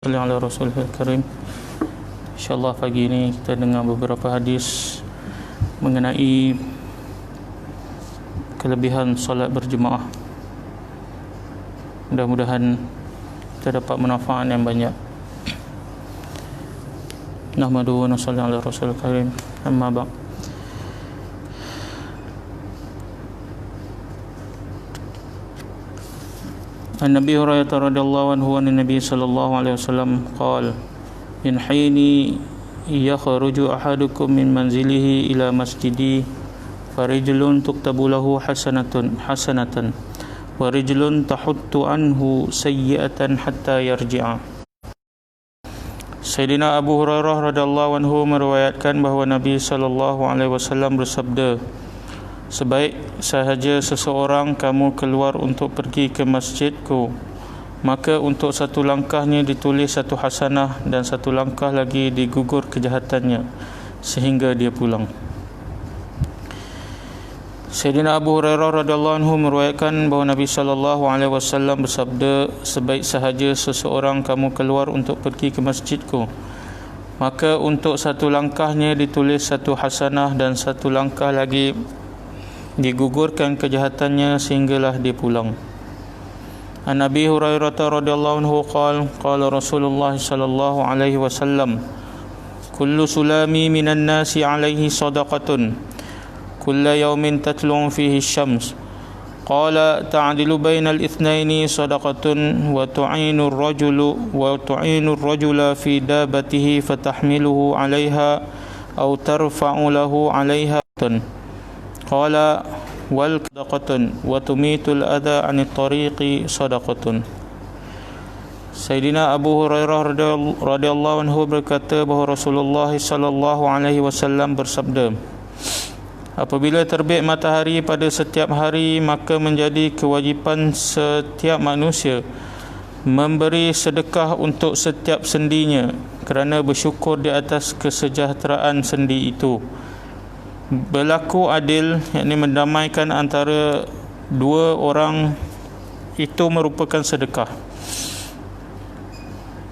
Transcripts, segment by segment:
Ala Rasulul Karim. InsyaAllah pagi ini kita dengar beberapa hadis mengenai kelebihan solat berjemaah. Mudah-mudahan kita dapat manfaat yang banyak. Nahmadu wa nusalli ala Rasulul Karim. Amma ba'd. عن أبي هريرة رضي الله عنه عن النبي صلى الله عليه وسلم قال من حين يخرج أحدكم من منزله إلى مسجده فرجل تكتب له حسنة ورجل تحط عنه سيئة حتى يرجع. Sayyidina Abu Hurairah radhiyallahu anhu meriwayatkan bahawa Nabi sallallahu alaihi wasallam bersabda, sebaik sahaja seseorang kamu keluar untuk pergi ke masjidku, maka untuk satu langkahnya ditulis satu hasanah dan satu langkah lagi digugur kejahatannya sehingga dia pulang. Sayyidina Abu Hurairah radhiyallahu anhu meriwayatkan bahawa Nabi sallallahu alaihi wasallam bersabda, sebaik sahaja seseorang kamu keluar untuk pergi ke masjidku, maka untuk satu langkahnya ditulis satu hasanah dan satu langkah lagi digugurkan kejahatannya sehinggalah dia pulang. An Abi Hurairah radhiyallahu anhu qala Rasulullah sallallahu alaihi wasallam, kullu sulami minan nasi alaihi sadaqatun kulla yawmin tatlu fihi asy-syams qala ta'dilu bainal itsnaini sadaqatun wa tu'inu ar-rajula fi dabatihi fatahmiluhu 'alaiha aw tarfa'u lahu 'alaiha. Qala wal sadaqatun wa tumitul adha 'anit tariqi sadaqatun. Sayyidina Abu Hurairah radhiyallahu anhu berkata bahawa Rasulullah sallallahu alaihi wasallam bersabda, apabila terbit matahari pada setiap hari, maka menjadi kewajipan setiap manusia memberi sedekah untuk setiap sendinya kerana bersyukur di atas kesejahteraan sendi itu. Berlaku adil, yakni mendamaikan antara dua orang, itu merupakan sedekah.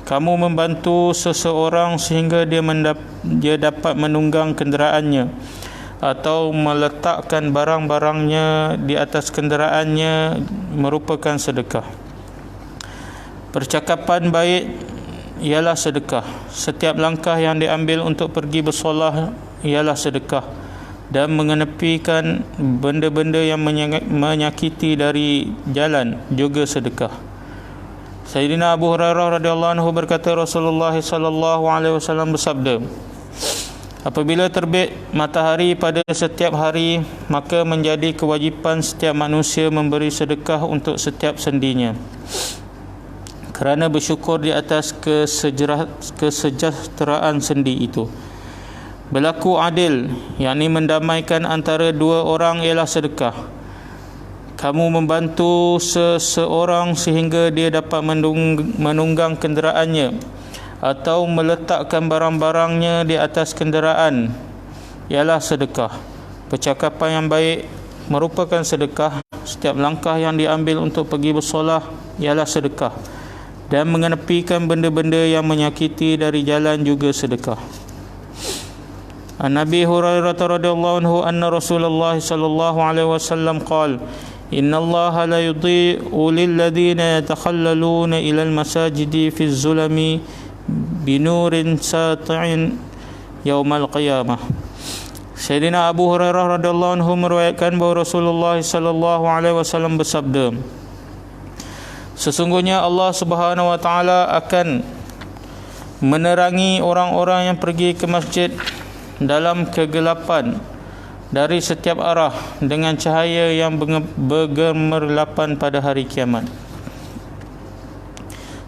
Kamu membantu seseorang sehingga dia dapat menunggang kenderaannya atau meletakkan barang-barangnya di atas kenderaannya merupakan sedekah. Percakapan baik ialah sedekah. Setiap langkah yang diambil untuk pergi bersolah ialah sedekah, dan mengenepikan benda-benda yang menyakiti dari jalan juga sedekah. Sayyidina Abu Hurairah radhiyallahu anhu berkata, Rasulullah sallallahu alaihi wasallam bersabda, apabila terbit matahari pada setiap hari, maka menjadi kewajipan setiap manusia memberi sedekah untuk setiap sendinya kerana bersyukur di atas kesejahteraan sendi itu. Berlaku adil, yakni mendamaikan antara dua orang, ialah sedekah. Kamu membantu seseorang sehingga dia dapat menunggang kenderaannya atau meletakkan barang-barangnya di atas kenderaan ialah sedekah. Percakapan yang baik merupakan sedekah. Setiap langkah yang diambil untuk pergi bersolah ialah sedekah, dan mengenepikan benda-benda yang menyakiti dari jalan juga sedekah. An Nabi Hurairah radhiyallahu anhu anna Rasulullah sallallahu alaihi wasallam qala, innallaha la yudhi'u lil ladzina yatakhallaluna ila al masajidi fi az-zulami binurin sati'in yaumal qiyamah. Sayyidina Abu Hurairah radhiyallahu anhu meriwayatkan bahawa Rasulullah sallallahu alaihi wasallam bersabda, sesungguhnya Allah Subhanahu wa taala akan menerangi orang-orang yang pergi ke masjid dalam kegelapan dari setiap arah dengan cahaya yang bergemerlapan pada hari kiamat.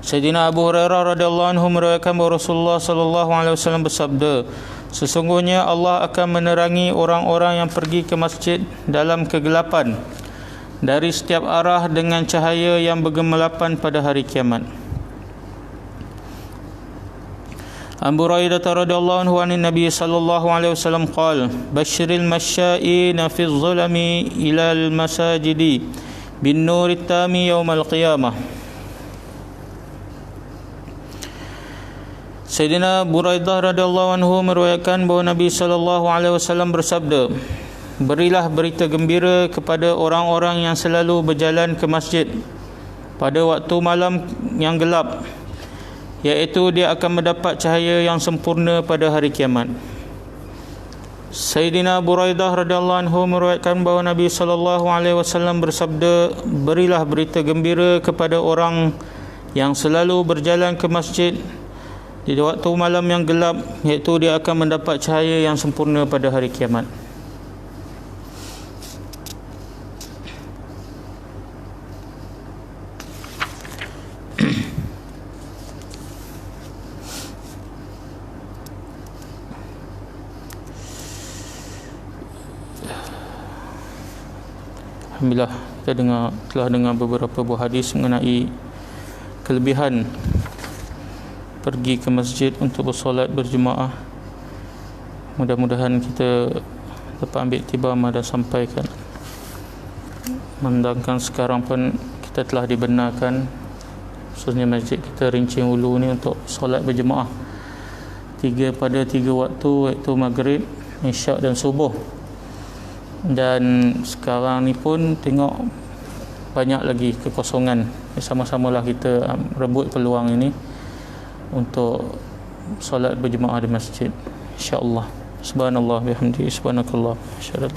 Sayyidina Abu Hurairah radhiyallahu anhu meriwayatkan bahawa Rasulullah sallallahu alaihi wasallam bersabda, sesungguhnya Allah akan menerangi orang-orang yang pergi ke masjid dalam kegelapan dari setiap arah dengan cahaya yang bergemerlapan pada hari kiamat. Abu Hurairah radhiyallahu anhu an Nabi sallallahu alaihi wasallam qala, basyiril masya'ina fi adh-dhulami ila al-masajidi bin nuri tami yaumal qiyamah. Sayyidina Buraidah radhiyallahu anhu meriwayatkan bahawa Nabi sallallahu alaihi wasallam bersabda, berilah berita gembira kepada orang-orang yang selalu berjalan ke masjid pada waktu malam yang gelap, iaitu dia akan mendapat cahaya yang sempurna pada hari kiamat. Sayyidina Buraidah radhiyallahu anhu meriwayatkan bahawa Nabi sallallahu alaihi wasallam bersabda, berilah berita gembira kepada orang yang selalu berjalan ke masjid di waktu malam yang gelap, iaitu dia akan mendapat cahaya yang sempurna pada hari kiamat. Alhamdulillah, kita telah dengar beberapa buah hadis mengenai kelebihan pergi ke masjid untuk bersolat berjemaah. Mudah-mudahan kita dapat ambil iktibar dan sampaikan. Mendangkan sekarang pun kita telah dibenarkan, khususnya masjid kita Rincing Ulu ni, untuk solat berjemaah pada tiga waktu, iaitu maghrib, isyak dan subuh. Dan sekarang ni pun tengok banyak lagi kekosongan. Sama-samalah kita rebut peluang ini untuk solat berjemaah di masjid, insya-Allah. Subhanallah bihamdihi, subhanakallah, asyhadu